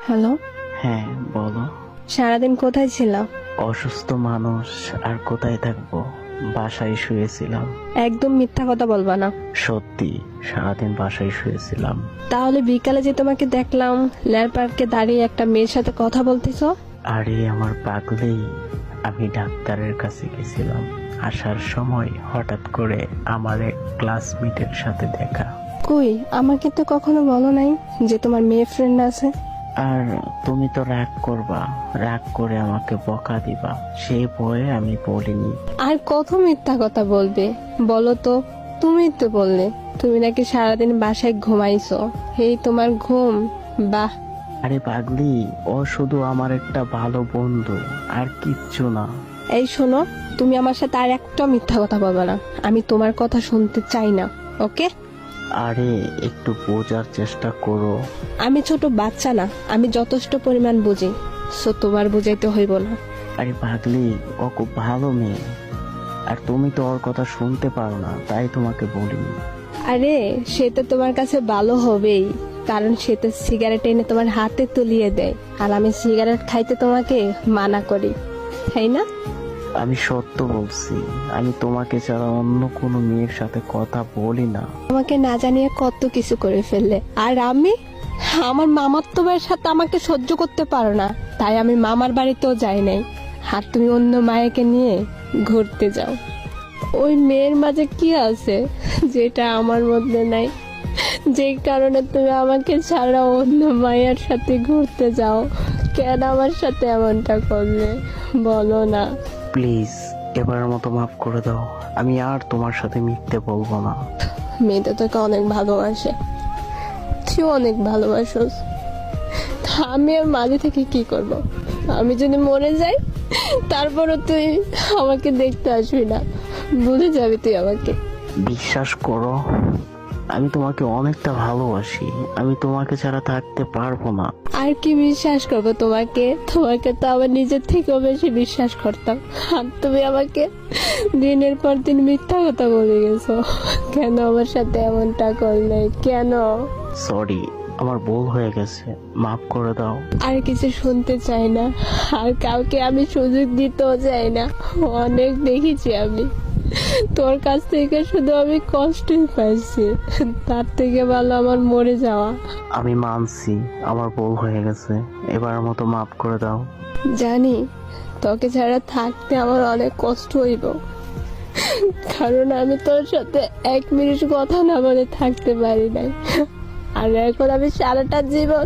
Hello, হ্যাঁ বলো। সারাদিন কোথায় ছিলা? অসুস্থ মানুষ আর কোথায় থাকবো, বাসায় শুয়েছিলাম। একদম মিথ্যা কথা বলবা না। সত্যি, সারাদিন বাসায় শুয়েছিলাম। তাহলে বিকালে যে তোমাকে দেখলাম লেয়ার পার্কে দাঁড়িয়ে একটা মেয়ের সাথে কথা বলতেছো। আরে আমার পাগলেই, আমি ডাক্তারের কাছে গেছিলাম। আসার সময় হঠাৎ করে আমার এক ক্লাসমেটের সাথে দেখা। কই, আমাকে তো কখনো বলো নাই যে তোমার মেয়ে ফ্রেন্ড আছে। আর তুমি তো রাগ করবা, রাগ করে আমাকে বকা দিবা, সেই ভয়ে আমি বলিনি। আর কত মিথ্যা কথা বলবে বলো তো? তুমিই তো বললে তুমি নাকি সারাদিন বাসায় ঘুমাইছো। এই তোমার ঘুম? বাহ। আরে পাগলি, ও শুধু আমার একটা ভালো বন্ধু, আর কিচ্ছু না। এই শোনো, তুমি আমার সাথে আর একটা মিথ্যা কথা বলবে না। আমি তোমার কথা শুনতে চাই না, ওকে? আরে একটু বোঝার চেষ্টা করো। আমি ছোট বাচ্চা না, আমি যথেষ্ট পরিমাণ বুঝি। সো তোমার বুঝাইতে হইব না। আরে পাগলি, ও খুব ভালো মেয়ে, আর তুমি তো ওর কথা শুনতে পারো না, তাই তোমাকে বলিনি। আরে সে তো তোমার কাছে ভালো হবেই, কারণ সে তো সিগারেট এনে তোমার হাতে তুলিয়ে দেয়, আর আমি সিগারেট খাইতে তোমাকে মানা করি, তাই না? আমি সত্য বলছি, আমি তোমাকে ছাড়া অন্য কোনো মেয়ের সাথে কথা বলি না। আমাকে না জানিয়ে কত কিছু করে ফেললে, আর আমি আমার মামার তো ভাইয়ের সাথে আমাকে সহ্য করতে পারো না, তাই আমি মামার বাড়িতেও যাই নাই। আর তুমি অন্য মায়েকে নিয়ে ঘুরতে যাও। ওই মেয়ের মাঝে কি আছে যেটা আমার মধ্যে নাই? যে কারণে তুমি আমাকে ছাড়া অন্য মায়ের সাথে ঘুরতে যাও। কেন আমার সাথে এমনটা করলে বলো না? প্লিজ, এবারের মতো মাফ করে দাও। আমি আর তোমার সাথে মিথ্যে বলবো না। মেয়েটা তোকে অনেক ভালোবাসে, তুই অনেক ভালোবাসোস। আমি আর মাঝে থেকে কি করব? আমি যদি মরে যাই তারপরও তুই আমাকে দেখতে আসবি না, ভুলে যাবি তুই আমাকে। বিশ্বাস করো, আমি তোমাকে অনেকটা ভালোবাসি, আমি তোমাকে ছাড়া থাকতে পারবো না। আর কি বিশ্বাস করবো তোমাকে? তোমাকে তো আমার নিজের থেকেও বেশি বিশ্বাস করতাম, আর তুমি আমাকে দিনের পর দিন মিথ্যা কথা বলে গেছো। কেন আমার সাথে এমনটা করলে, কেন? সরি, আমার ভুল হয়ে গেছে, মাফ করে দাও। আর কিছু শুনতে চাই না, আর কাউকে আমি সুযোগ দিতেও চাই না। অনেক দেখেছি আমি তোর কাছ থেকে, শুধু আমি কষ্টই পাইছি। তার থেকে ভালো আমার মরে যাওয়া। আমি মানছি আমার ভুল হয়ে গেছে, এবার মতো মাফ করে দাও। জানি তোকে ছাড়া থাকতে আমার অনেক কষ্ট হইব, কারণ আমি তোর সাথে 1 মিনিট কথা না বলে থাকতে পারি নাই। আর এখন আমি সারাটা জীবন